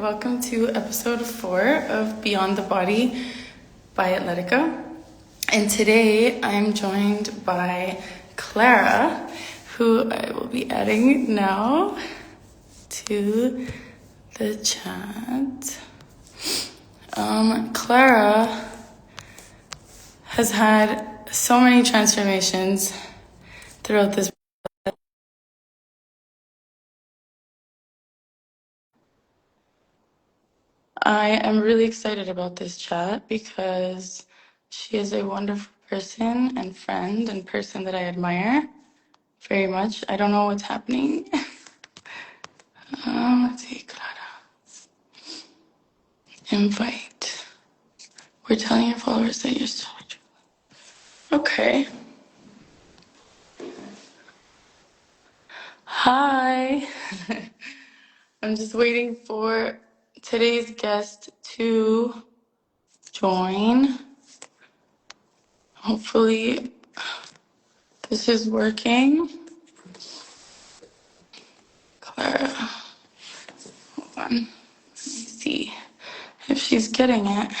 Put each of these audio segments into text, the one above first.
welcome to episode 4 of Beyond the Body by Atletica. And today I'm joined by Clara, who I will be adding now to the chat. Clara has had so many transformations throughout this. I am really excited about this chat because she is a wonderful person and friend and person that I admire very much. I don't know what's happening. Let's see, Clara. Invite. We're telling your followers that you're so true. Okay. Hi. I'm just waiting for today's guest to join. Hopefully this is working. Clara. Hold on. Let me see if she's getting it.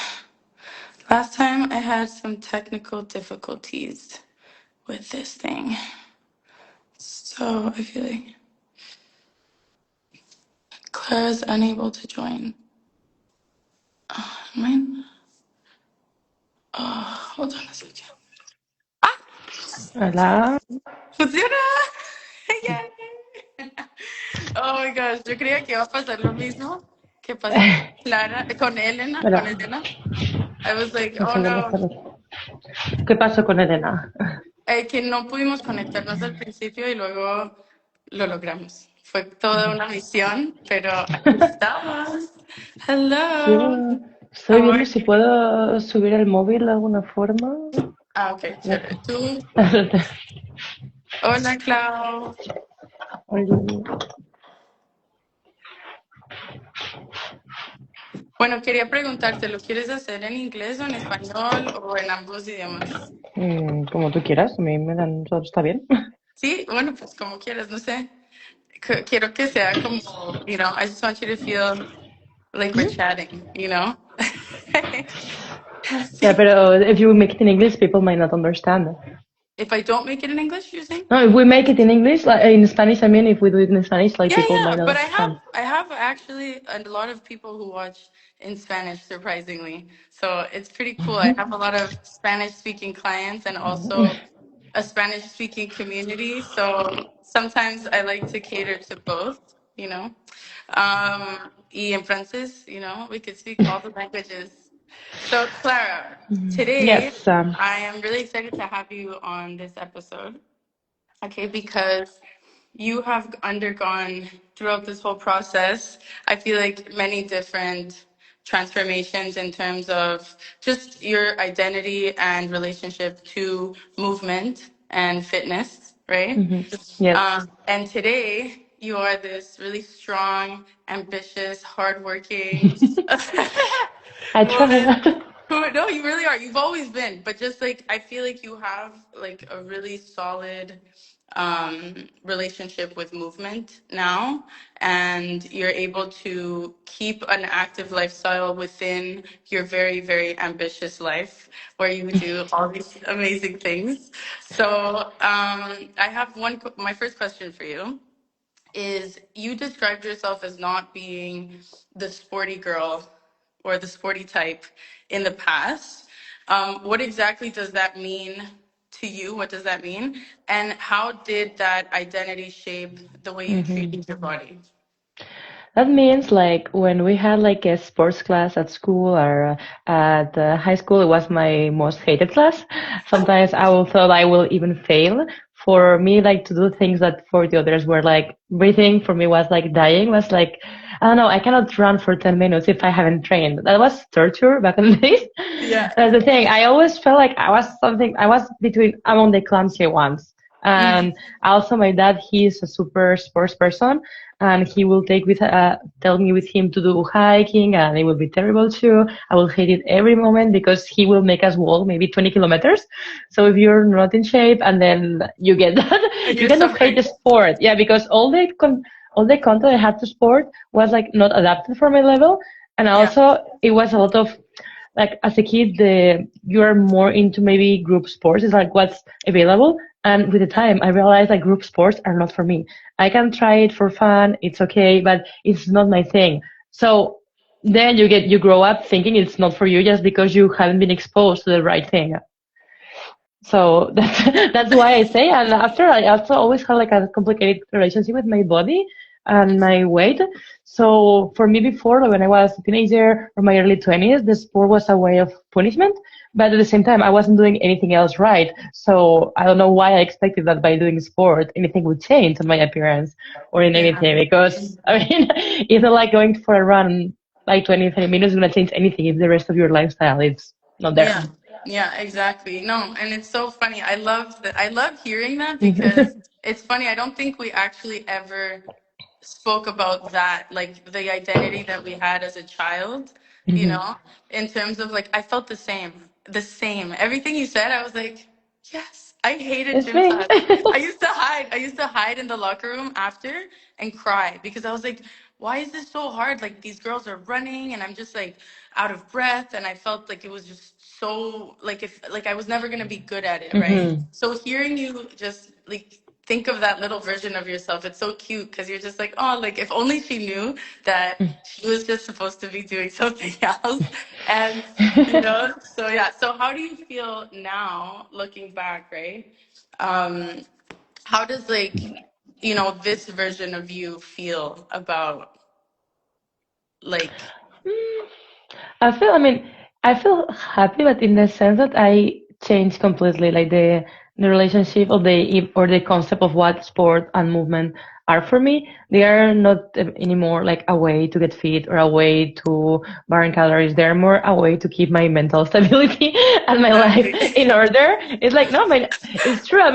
Last time I had some technical difficulties with this thing. So I feel like Clara's unable to join. Mine? Hold on a second. Ah! Hola. ¡Funciona! Yay! Oh my gosh, yo creía que iba a pasar lo mismo que pasó con Clara, con Elena, Pero, con Elena. I was like, no oh sé dónde no. está. ¿Qué pasó con Elena? Que no pudimos conectarnos al principio y luego lo logramos. Fue toda una misión, pero aquí estamos. Sí, Hello. estoy How are viendo si you? puedo subir el móvil de alguna forma. Ok, chévere. Tú. Oye, Hola, Clau. Bueno, quería preguntarte, ¿lo quieres hacer en inglés o en español o en ambos idiomas? como tú quieras, a mí me dan todo, está bien. Sí, bueno, pues como quieras, no sé. Quiero que sea como, I just want you to feel like we're chatting, Yeah, Sí. pero if you make it in English, people might not understand. If I don't make it in English, you're saying? No, if we make it in English, like in Spanish, I mean, if we do it in Spanish, like people Yeah, might not but understand. I have actually a lot of people who watch in Spanish, surprisingly. So it's pretty cool. I have a lot of Spanish speaking clients and also a Spanish speaking community. So sometimes I like to cater to both. Y en francés, we could speak all the languages. So Clara, today Yes. I am really excited to have you on this episode. Okay, because you have undergone throughout this whole process, I feel like many different transformations in terms of just your identity and relationship to movement and fitness, right? Yes. And today you are this really strong, ambitious, hardworking I woman. try. No, you really are. You've always been, but just like I feel like you have like a really solid relationship with movement now, and you're able to keep an active lifestyle within your very, very ambitious life where you do all these amazing things. So I have my first question for you is you described yourself as not being the sporty girl or the sporty type in the past. What exactly does that mean to you? What does that mean? And how did that identity shape the way you treated your body? That means like when we had like a sports class at school or at high school, it was my most hated class. Sometimes I will thought I will even fail. For me, like to do things that for the others were like breathing, for me was like dying, was like, I don't know, I cannot run for 10 minutes if I haven't trained. That was torture back in the days. Yeah. That's the thing. I always felt like I was among the clumsy ones. Mm. And also my dad, he's a super sports person and he will tell me with him to do hiking and it will be terrible too. I will hate it every moment because he will make us walk maybe 20 kilometers. So if you're not in shape and then you get that, And you you're kind of hate suffering. the sport. Yeah, because all the content I had to sport was like not adapted for my level, and Yeah. also it was a lot of like as a kid, you're more into maybe group sports. It's like what's available. And with the time, I realized that group sports are not for me. I can try it for fun. It's okay, but it's not my thing. So then you grow up thinking it's not for you just because you haven't been exposed to the right thing. So that's why I say. And after I also always had like a complicated relationship with my body and my weight. So for me before, like when I was a teenager or my early 20s, the sport was a way of punishment. But at the same time, I wasn't doing anything else right. So I don't know why I expected that by doing sport, anything would change on my appearance or in Yeah. anything. Because I mean, it's not like going for a run like 20, 30 minutes is going to change anything if the rest of your lifestyle is not there. Yeah. Yeah, exactly. No, and it's so funny. I love that. I love hearing that because it's funny. I don't think we actually ever spoke about that, like the identity that we had as a child, you Mhm. know, in terms of like, I felt the same, the same. Everything you said, I was like, yes, I hated It's gym me. class. I used to hide in the locker room after and cry because I was like, why is this so hard? Like these girls are running and I'm just like out of breath. And I felt like it was just so like if like I was never gonna be good at it, right? Hmm. So hearing you just like think of that little version of yourself. It's so cute because you're just like, oh, like if only she knew that she was just supposed to be doing something else. And, you know, so yeah. So how do you feel now looking back, right? Um, how does like, you know, this version of you feel about like, I mean, I feel happy, but in the sense that I changed completely, like the relationship or the concept of what sport and movement are for me. They are not anymore like a way to get fit or a way to burn calories. They're more a way to keep my mental stability and my life exactly. in order. It's like no, I mean, it's true. I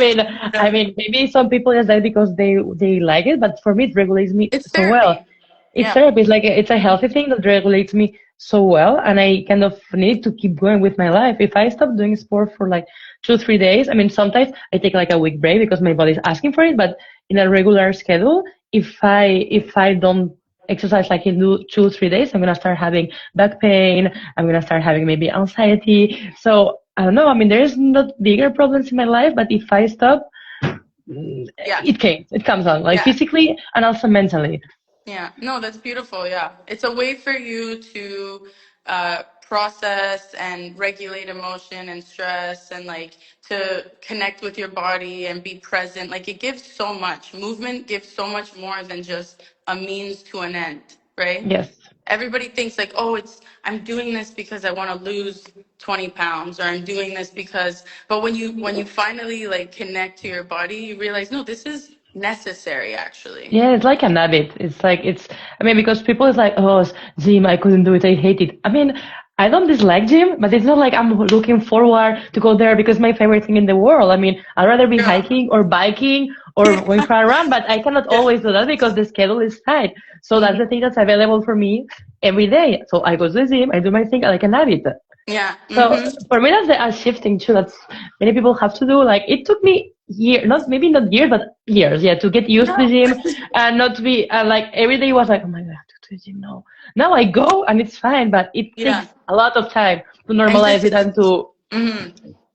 Yeah. mean, maybe some people just that because they like it, but for me, it regulates me It's so well. therapy. It's Yeah. therapy. It's like it's a healthy thing that regulates me so well, and I kind of need to keep going with my life. If I stop doing sport for like 2 3 days, I mean, sometimes I take like a week break because my body's asking for it. But in a regular schedule, if I don't exercise like in 2 3 days, I'm gonna start having back pain. I'm gonna start having maybe anxiety. So I don't know. I mean, there's not bigger problems in my life, but if I stop, Yeah. it comes on like Yeah. physically and also mentally. Yeah, no, that's beautiful. Yeah. It's a way for you to process and regulate emotion and stress and like to connect with your body and be present. Like it gives so much. Movement gives so much more than just a means to an end, right? Yes. Everybody thinks like, oh, it's I'm doing this because I want to lose 20 pounds or I'm doing this because but when you finally like connect to your body, you realize no, this is necessary actually. Yeah, it's like an habit. I mean, because people is like, oh, gym, I couldn't do it. I hate it. I mean, I don't dislike gym, but it's not like I'm looking forward to go there because my favorite thing in the world. I mean, I'd rather be Yeah. hiking or biking or going for a run, but I cannot Yeah. always do that because the schedule is tight. So that's Hmm. the thing that's available for me every day. So I go to the gym, I do my thing, I like an habit. Yeah. So Hmm. for me, that's a shifting too. That's many people have to do. Like it took me maybe not years, but years, yeah, to get used to the No. gym and not to be like every day was like, oh my god, I have to go to the gym now. Now I go and it's fine, but it Yeah. takes a lot of time to And normalize it just and to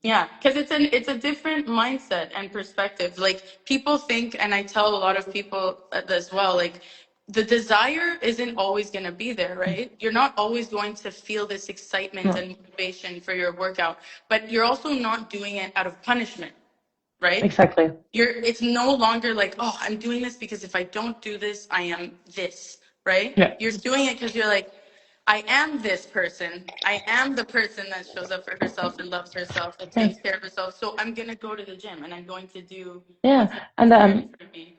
yeah, because it's a different mindset and perspective. Like people think, and I tell a lot of people as well, like the desire isn't always going to be there, right? You're not always going to feel this excitement no, and motivation for your workout, but you're also not doing it out of punishment, right? exactly. It's no longer like, oh, I'm doing this because if I don't do this, I am this, right? Yeah. You're doing it because you're like, I am this person. I am the person that shows up for herself and loves herself and Yeah. takes care of herself. So I'm gonna go to the gym and I'm going to do Yeah. what's And necessary for me,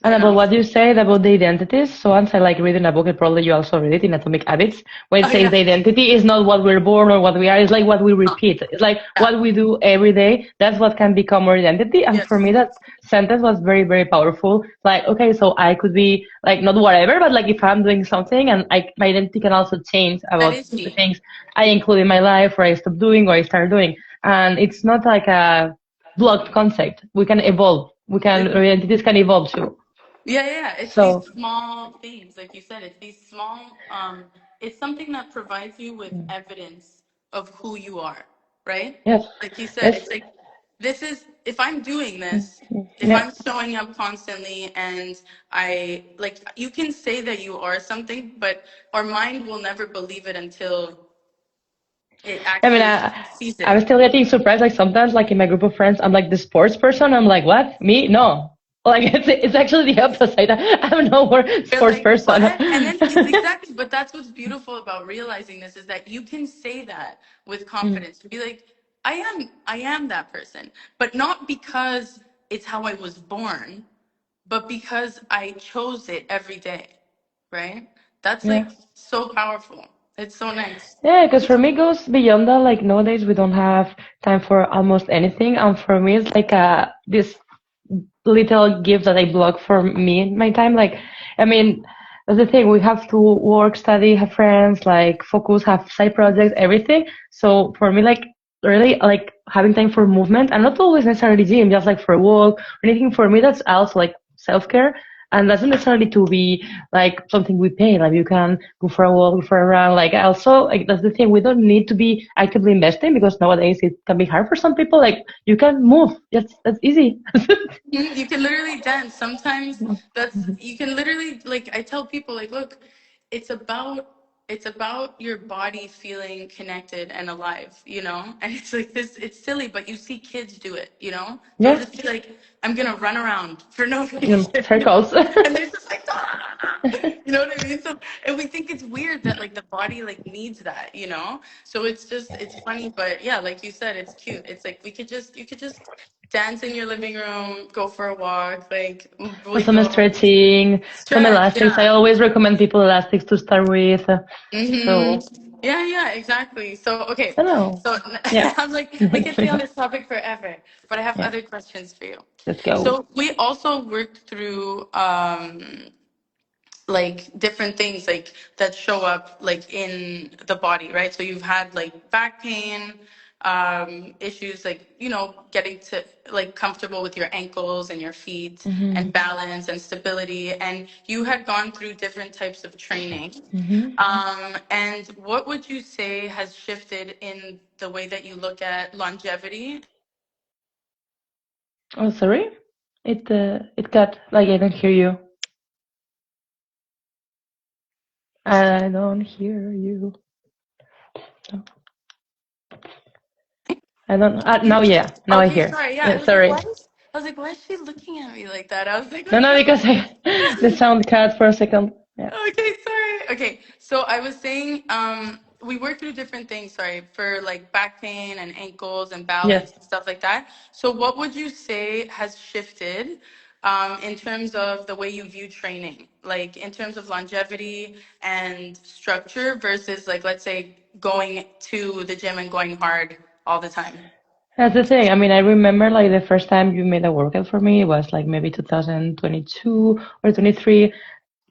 And you about know? what you said about the identities, so once I like reading a book, and probably you also read it in Atomic Habits, where it Oh says yeah. the identity is not what we're born or what we are, it's like what we repeat. It's like Yeah. what we do every day. That's what can become our identity. And for Yes. me, that sentence was very, very powerful. Like, okay, so I could be like not whatever, but like if I'm doing something and my identity can also change That about is the me. things I include in my life or I stop doing or I start doing. And it's not like a blocked concept. We can evolve. Our identities can evolve too. Yeah, yeah, yeah. It's these So small things, like you said. It's these small. It's something that provides you with mm, evidence of who you are, right? yes, Like you said, yes, it's like this is if I'm doing mm, this, mm, if yeah. I'm showing up constantly, and I like you can say that you are something, but our mind will never believe it until it I mean, actually sees I'm it. still getting surprised. Like sometimes, like in my group of friends, I'm like the sports person. I'm like, what? Me? No. Like it's actually the opposite. I'm no more You're sports like, person. what? And then it's exactly, but that's what's beautiful about realizing this is that you can say that with Mm, confidence. Be like, I am that person. But not because it's how I was born, but because I chose it every day. Right? That's yeah. like so powerful. It's so nice. Yeah, because for me it goes beyond that. Like nowadays we don't have time for almost anything, and for me it's like this little gift that I block for me in my time. Like, I mean, that's the thing. We have to work, study, have friends, like focus, have side projects, everything. So for me, like really like having time for movement and not always necessarily gym, just like for a walk or anything. For me, that's also like self care. And doesn't necessarily to be like something we pay. Like you can go for a walk, go for a run. Like also, like that's the thing. We don't need to be actively investing because nowadays it can be hard for some people. Like you can move. That's easy. Mhm. You can literally dance. Sometimes that's you can literally like I tell people like look, it's about it's about your body feeling connected and alive, you know? And it's like this it's silly, but you see kids do it, you know? They'll Yeah, just be like, I'm gonna run around for no reason, you know? circles. And they're just like, "Ah!" You know what I mean? So and we think it's weird that like the body like needs that, you know? So it's just it's funny, but yeah, like you said, it's cute. It's like we could just you could just dance in your living room, go for a walk, like And some wiggle, stretching, some stretch. elastics. I Yeah. always recommend people elastics to start with. So, Yeah, yeah, exactly. So, okay. I don't know. So, Yeah. I'm like, we can stay on this topic forever, but I have Yeah. other questions for you. Let's go. So, we also worked through like different things like that show up like in the body, right? So you've had like back pain, issues like, you know, getting to like comfortable with your ankles and your feet and Hmm. balance and stability. And you had gone through different types of training. Hmm. And what would you say has shifted in the way that you look at longevity? Oh, sorry. It got like I don't hear you. I don't hear you. No, I don't. Now, yeah. Now I Okay, hear. sorry. Yeah, Yeah, I was like, sorry. I was like, why is she looking at me like that? I was like, No, what's no, going because the on? sound cut for a second. Yeah. Okay, sorry. Okay, so I was saying, we work through different things, sorry, for like back pain and ankles and Yes. balance and stuff like that. So, what would you say has shifted in terms of the way you view training, like in terms of longevity and structure versus, like, let's say, going to the gym and going hard all the time? That's the thing. I mean, I remember like the first time you made a workout for me, it was like maybe 2022 or 23,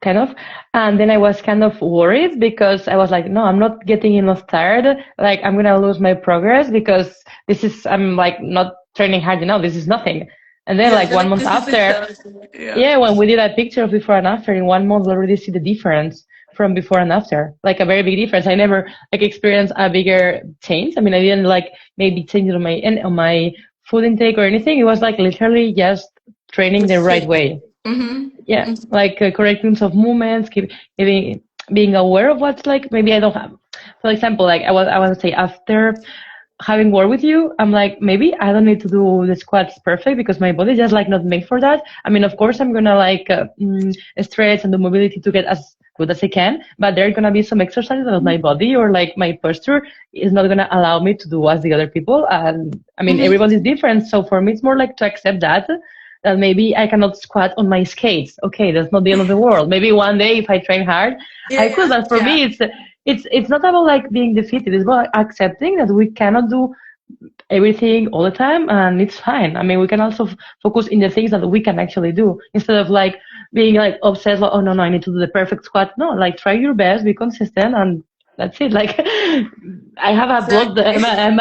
kind of. And then I was kind of worried because I was like, no, I'm not getting enough tired. Like, I'm gonna lose my progress because I'm like not training hard enough. This is nothing. And then Yeah, like you're one like, month this is after, exhausting. Yeah. yeah, when we did a picture of before and after, in one month we already see the difference from before and after, like a very big difference. I never like experienced a bigger change. I mean, I didn't like maybe change on my food intake or anything. It was like literally just training the Just right fit. way. Yeah, Mm-hmm. like correct use of movements, keep being aware of what's like maybe I don't have. For example, like I want to say after having worked with you, I'm like, maybe I don't need to do the squats perfect because my body just like not made for that. I mean, of course, I'm gonna like stretch and do mobility to get as good as I can, but there are gonna be some exercises that my body or like my posture is not gonna allow me to do as the other people. And I mean, everybody's Mm-hmm. different, so for me, it's more like to accept that maybe I cannot squat on my skates. Okay, that's not the end of the world. Maybe one day if I train hard, Yeah, I could. yeah, But for yeah. me, it's not about like being defeated. It's about accepting that we cannot do everything all the time, and it's fine. I mean, we can also focus in the things that we can actually do instead of like being like obsessed. Like, oh no, no, I need to do the perfect squat. No, like try your best, be consistent, and that's it. Like I have a blocked Exactly.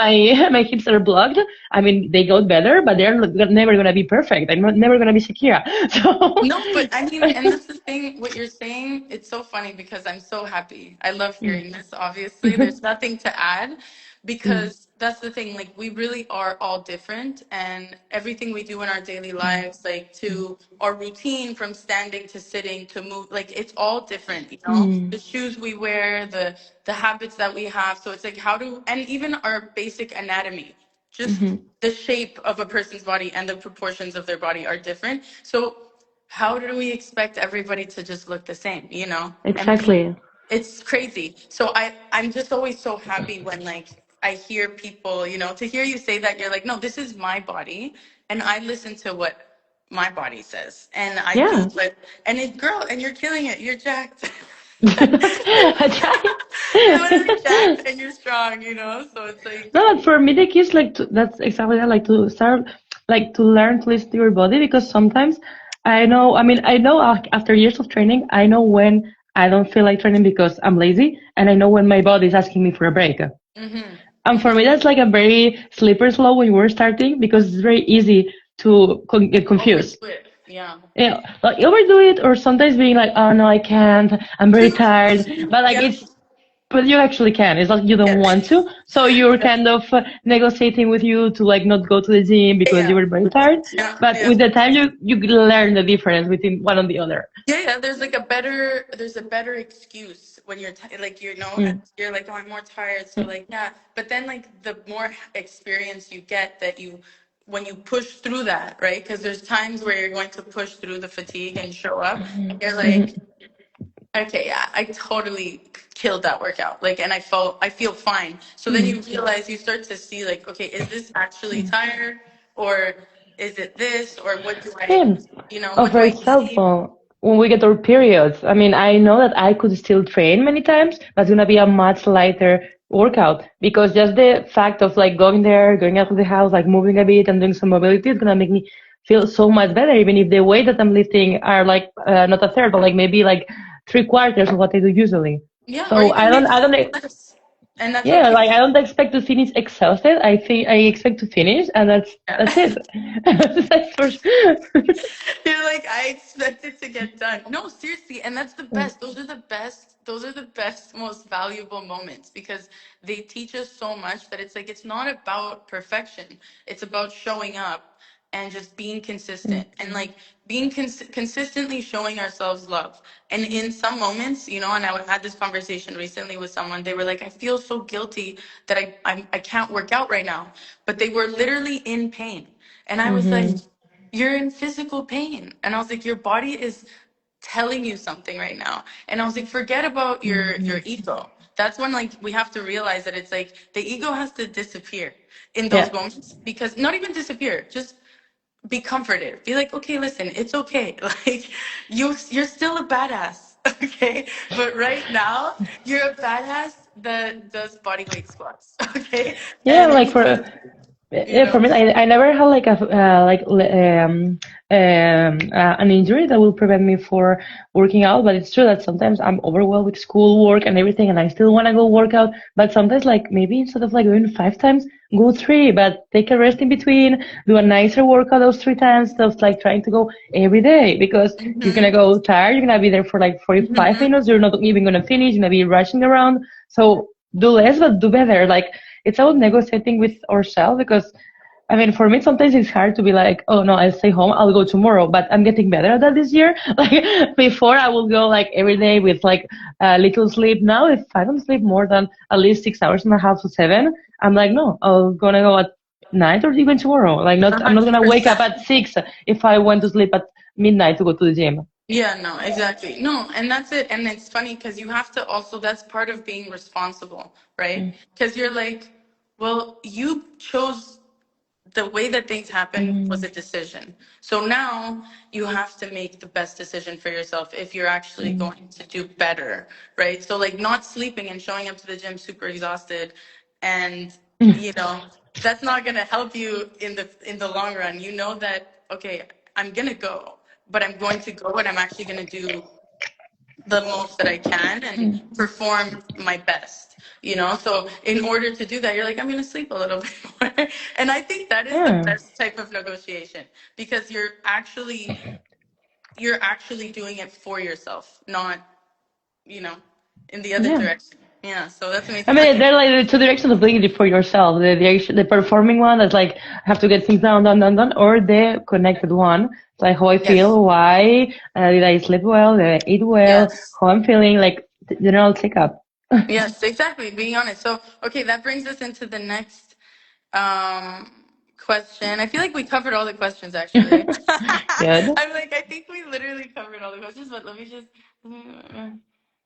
my hips are blocked. I mean, they got better, but they're never gonna be perfect. I'm never gonna be Shakira. So, No, but I mean, and that's the thing, what you're saying, it's so funny because I'm so happy. I love mm, hearing this, obviously. There's nothing to add mm, because that's the thing, like, we really are all different, and everything we do in our daily mm, lives, like, to our routine from standing to sitting to move, like, it's all different, you know? mm, The shoes we wear, the habits that we have. So it's like, how do, and even our basic anatomy, just mhm. the shape of a person's body and the proportions of their body are different. So how do we expect everybody to just look the same, you know? And Exactly. it's crazy. So I'm just always so happy when like I hear people, you know, to hear you say that you're like, no, this is my body and I listen to what my body says and I do Yeah. what and it girl and you're killing it. You're jacked. I You're literally try. jacked and you're strong, you know? So it's like No, but for me, the key is like that's exactly that, like to start, like to learn to listen to your body because sometimes I know, I mean, I know after years of training, I know when I don't feel like training because I'm lazy, and I know when my body is asking me for a break. mm-hmm, And for me, mm-hmm. that's like a very slippery slope when we're starting because it's very easy to get confused. Overdo it. Yeah. Yeah, like overdo it, or sometimes being like, oh no, I can't, I'm very tired. But like Yeah. it's but you actually can. It's like you don't Yeah. want to. So you're kind of negotiating with you to like not go to the gym because you Yeah. were very tired. Yeah. But Yeah. with the time, you learn the difference between one and the other. Yeah, yeah. There's a better excuse when you're like you know Mm. you're like oh I'm more tired so Mm. like yeah but then like the more experience you get that you when you push through that right because there's times where you're going to push through the fatigue and show up and you're like Mhm. okay yeah I totally killed that workout like and I feel fine so then you Mhm. realize you start to see like okay is this actually Mhm. tired or is it this or what do I Yeah. you know Oh, what do for I eat. example, when we get our periods, I mean, I know that I could still train many times, but it's gonna be a much lighter workout because just the fact of like going there, going out of the house, like moving a bit and doing some mobility is gonna make me feel so much better, even if the weight that I'm lifting are like not a third, but like maybe like three quarters of what I do usually. Yeah, or So even maybe I don't, less. And that's yeah, okay. like I don't expect to finish exhausted. I think I expect to finish, and that's Yeah. it. That's for sure. You're like, I expect it to get done. No, seriously, and that's the Mm. best. Those are the best, most valuable moments because they teach us so much that it's like it's not about perfection. It's about showing up and just being Mm. consistent and like being consistently showing ourselves love. And in some moments, you know, and I had this conversation recently with someone. They were like, I feel so guilty that I can't work out right now, but they were literally in pain. And I was like, Mhm. you're in physical pain. And I was like, your body is telling you something right now. And I was like, forget about your Mhm. ego. That's when like we have to realize that it's like the ego has to disappear in those Yeah. moments because not even disappear, just be comforted. Be like, okay, listen, it's okay. Like you're still a badass. Okay. But right now you're a badass that does body weight squats. Okay. Yeah, And like for you yeah, for know, me, I never had like a an injury that will prevent me for working out. But it's true that sometimes I'm overwhelmed with school work and everything, and I still want to go work out. But sometimes, like maybe instead of like going 5 times, go three, but take a rest in between, do a nicer workout those 3 times, instead of like trying to go every day because you're gonna hmm go tired. You're gonna be there for like 45 hmm minutes. You're not even gonna finish. You're gonna be rushing around. So do less, but do better. Like it's about negotiating with ourselves because I mean, for me, sometimes it's hard to be like, oh no, I'll stay home, I'll go tomorrow, but I'm getting better at that this year. Like before, I will go like every day with like little sleep. Now, if I don't sleep more than at least 6 hours and a half to seven, I'm like, no, I'm gonna go at night or even tomorrow. Like not, I'm not gonna wake up 100%. at 6 if I went to sleep at midnight to go to the gym. Yeah, no, exactly. No, and that's it. And it's funny because you have to also, that's part of being responsible, right? Mm, Because you're like, well, you chose the way that things happen was mm, a decision. So now you have to make the best decision for yourself if you're actually mm, going to do better, right? So like not sleeping and showing up to the gym super exhausted and mm. you know, that's not going to help you in the long run. You know that okay, I'm going to go, but I'm going to go and I'm actually going to do the most that I can and perform my best. So in order to do that, you're like, I'm going to sleep a little bit more. And I think that is the Yeah, best type of negotiation because you're actually doing it for yourself, not, you know, in the other yeah. direction. Yeah, so that's I amazing. mean, Okay. they're like the two directions of doing it for yourself. The performing one that's like have to get things done, done, done, done, or the connected one. It's like how I Yes. feel, why did I sleep well, did I eat well, Yes. how I'm feeling, like the general checkup. Yes, exactly. Being honest. So, okay, that brings us into the next um question. I feel like we covered all the questions actually. Good. I'm like, I think we literally covered all the questions, but let me just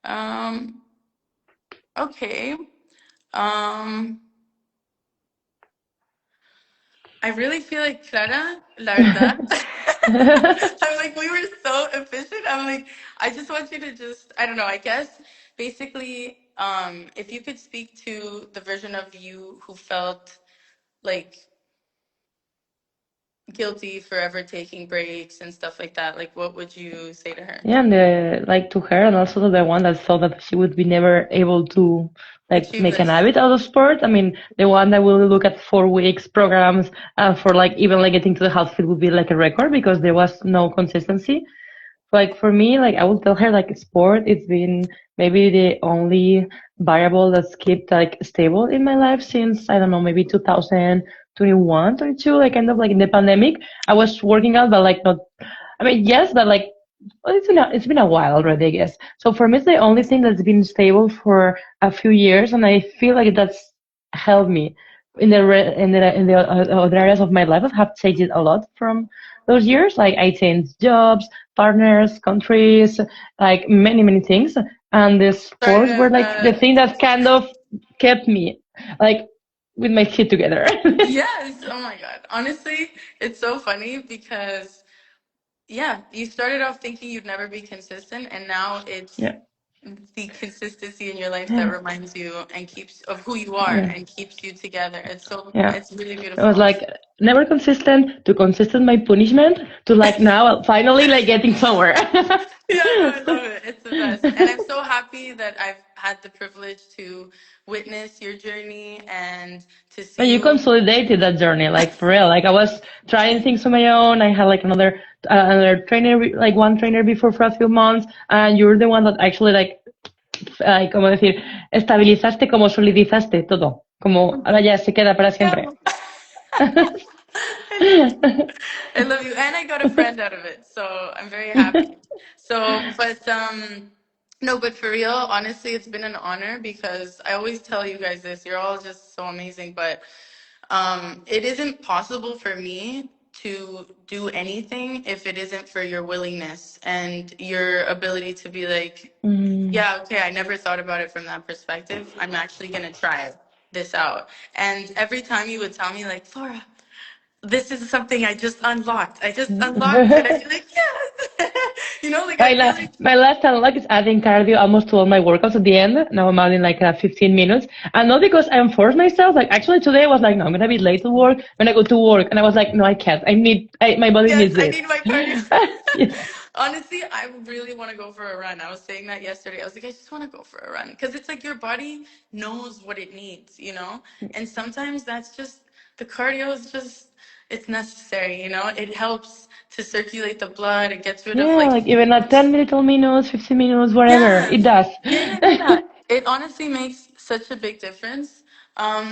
um okay. Um I really feel like Clara, la verdad. I'm like, we were so efficient. I'm like, I just want you to just, I don't know, I guess basically, if you could speak to the version of you who felt like guilty for ever taking breaks and stuff like that, like what would you say to her? Yeah, and like to her, and also to the one that thought that she would be never able to like Achieve make an this. habit out of sport. I mean, the one that will look at 4 weeks programs for like even like getting to the outfit would be like a record because there was no consistency. Like for me, like I will tell her like sport, it's been maybe the only variable that's kept like stable in my life since I don't know, maybe 2021, 22, like kind of like in the pandemic. I was working out, but like not. I mean, yes, but like well, it's been a while already, I guess. So for me, it's the only thing that's been stable for a few years, and I feel like that's helped me in the other areas of my life. I have changed a lot from those years. Like I changed jobs, partners, countries, like many things, and the Sorry sports were like the to thing that kind of kept me like with my shit together. yes, oh my God. Honestly, it's so funny because yeah, you started off thinking you'd never be consistent, and now it's Yeah, the consistency in your life that yeah, reminds you and keeps of who you are yeah, and keeps you together. yeah. It's really It was beautiful. like never consistent to consistent my punishment to like now finally like getting somewhere. Yeah, no, I love it. It's the best. And I'm so happy that I've had the privilege to witness your journey and to But see you you. consolidated that journey, like for real. Like I was trying things on my own. I had like another trainer, like one trainer before for a few months, and you're the one that actually like, ¿cómo decir? Estabilizaste, como solidizaste todo, como ahora ya se queda para siempre. Yeah. I love you. I love you. And I got a friend out of it. So I'm very happy. So, but no, but for real, honestly, it's been an honor because I always tell you guys this. You're all just so amazing, but it isn't possible for me to do anything if it isn't for your willingness and your ability to be like, Mm. yeah, okay, I never thought about it from that perspective. I'm actually gonna try this out. And every time you would tell me like, Flora, this is something I just unlocked. I just unlocked it. I'd be like, yes. Like I feel like My last unlock is adding cardio almost to all my workouts at the end. Now I'm adding like 15 minutes. And not because I enforced myself. Like actually today I was like, no, I'm going to be late to work when I go to work. And I was like, no, I can't. My body yes, needs I this. need my cardio. Yeah. Honestly, I really want to go for a run. I was saying that yesterday. I was like, I just want to go for a run because it's like your body knows what it needs. And sometimes that's just the cardio is just it's necessary. It helps to circulate the blood. It gets rid of Yeah, like like even at 10 little minutes, 15 minutes, whatever. It yes. does. Yeah. It honestly makes such a big difference.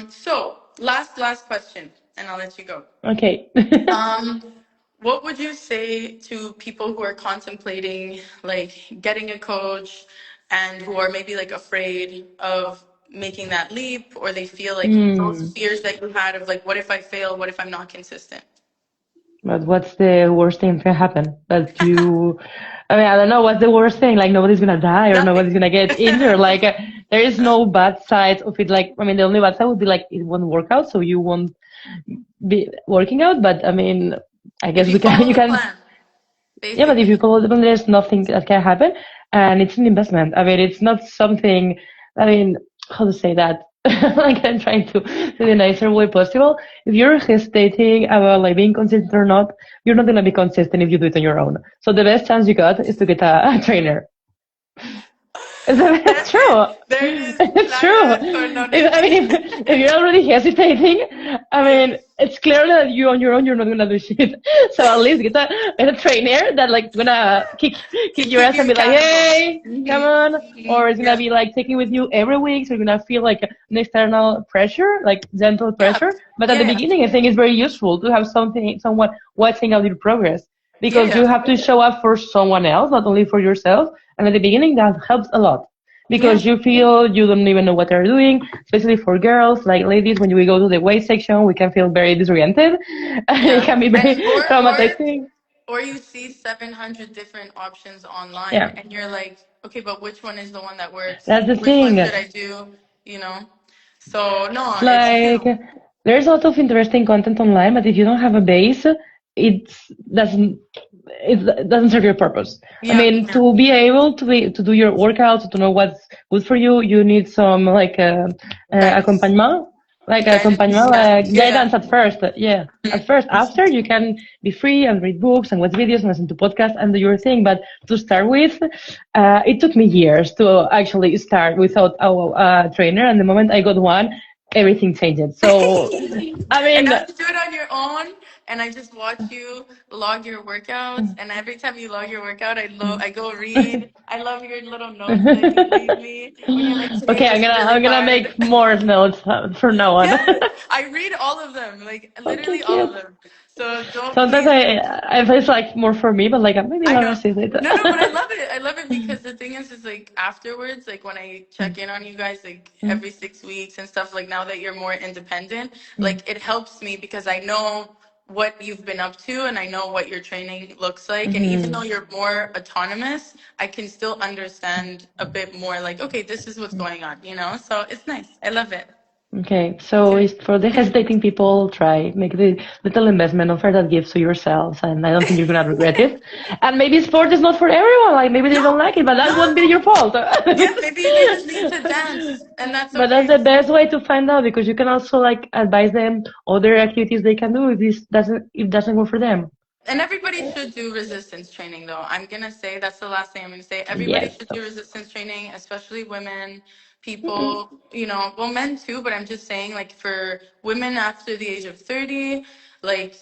So last question, and I'll let you go. Okay. Um, what would you say to people who are contemplating like getting a coach and who are maybe like afraid of making that leap or they feel like those Hmm. fears that you had of like what if I fail, what if I'm not consistent? But what's the worst thing that can happen? I mean, I don't know what's the worst thing. Like nobody's gonna die or nobody's Nothing. gonna get injured. Like there is no bad side of it. Like I mean, the only bad side would be like it won't work out, so you won't be working out. But I mean, I If guess you we can. follow You the can. plan, Yeah, but if basically. you follow the plan, there's nothing that can happen, and it's an investment. I mean, it's not something. I mean, how to say that? Like I'm trying to say the nicer way possible. If you're hesitating about like being consistent or not, you're not gonna be consistent if you do it on your own. So the best chance you got is to get a trainer. It's true. There it is, It's true. Clara If, I Cornonetti. mean, if you're already hesitating, I mean, Yes. it's clear that you on your own, you're not gonna do shit. So at least get a trainer that like gonna kick To your keep ass you and be like, accountable. hey, come on. Or it's gonna Yeah. be like taking with you every week, so you're gonna feel like an external pressure, like gentle Yeah. pressure. But at the Yeah. beginning, I think it's very useful to have someone watching out your progress Yeah. because Yeah. you have to show up for someone else, not only for yourself. And at the beginning, that helps a lot Yeah. because you feel you don't even know what they're doing, especially for girls, like ladies, when we go to the weight section, we can feel very disoriented. It Yeah. can be very And or traumatizing. or you see 700 different options online Yeah, and you're like, okay, but which one is the one that works? that's the Which one thing. should I do? You know? So, no, It's it's like true. there's a lot of interesting content online, but if you don't have a base, it doesn't it doesn't serve your purpose. I Yeah. mean, Yeah. to be able to do your workouts, to know what's good for you, you need some like Guidance. accompagnement, Guidance. Yeah. Yeah. guidance at first. Yeah, at first. After you can be free and read books and watch videos and listen to podcasts and do your thing. But to start with, it took me years to actually start without a trainer. And the moment I got one, everything changed. So, I And mean, now you do it on your own, and I just watch you log your workouts. And every time you log your workout, I go read. I love your little notes that you leave me when you're like, today okay, was really I'm gonna hard. make more notes from now on. Yes, I read all of them, like Okay, literally all of cute. them. So don't Sometimes please. I feel it's like more for me, but like maybe I Laura know. sees it. No, no, but I love it. I love it because the thing is like afterwards, like when I check in on you guys, like every 6 weeks and stuff, like now that you're more independent, like it helps me because I know what you've been up to and I know what your training looks like. And even though Hmm. you're more autonomous, I can still understand a bit more like, okay, this is what's going on, you know? So it's nice. I love it. Okay, so Okay. is for the hesitating people, try make the little investment, offer that gift to yourselves, and I don't think you're gonna regret it. And maybe sport is not for everyone, like maybe they don't No, like it, but that won't be no. your fault. Yeah, maybe they just need to dance and that's But that's okay the too. best way to find out because you can also like advise them other activities they can do if doesn't work for them. And everybody should do resistance training, though. I'm going to say that's the last thing I'm going to say. Everybody Yes. should do resistance training, especially women, people, you know, well, men too, but I'm just saying, like, for women after the age of 30, like,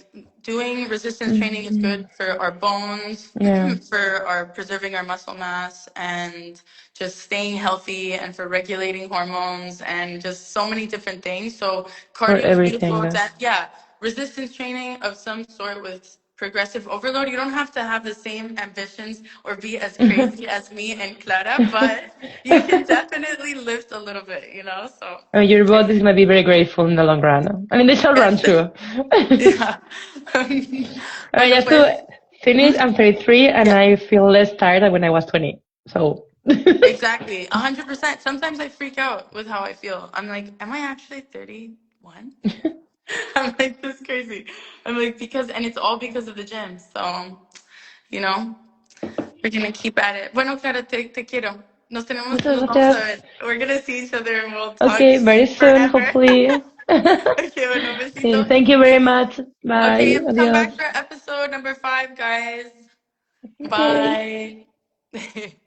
doing resistance training is good for our bones, Yeah, for our preserving our muscle mass, and just staying healthy, and for regulating hormones, and just so many different things. So, for cardio is beautiful. everything. That, yeah, resistance training of some sort with progressive overload. You don't have to have the same ambitions or be as crazy as me and Clara, but you can definitely lift a little bit, you know? So, I mean, your body is gonna be very grateful in the long run. I mean, the short run yes. too. Yeah. I Bueno, just to pues. finish, Mhm. I'm 33 and Yeah, I feel less tired than when I was 20. So, exactly. 100%. Sometimes I freak out with how I feel. I'm like, am I actually 31? I'm like, this is crazy. I'm like, because, and it's all because of the gym. So, you know, we're gonna keep at it. Bueno, Clara, te quiero. muchas Nos vamos a gracias. ver. We're gonna see each other and we'll talk Okay, very soon, forever. hopefully. Okay, bueno, Okay, besitos. thank you very much. Bye. Okay, come Adios. back for episode number 5, guys. Okay. Bye.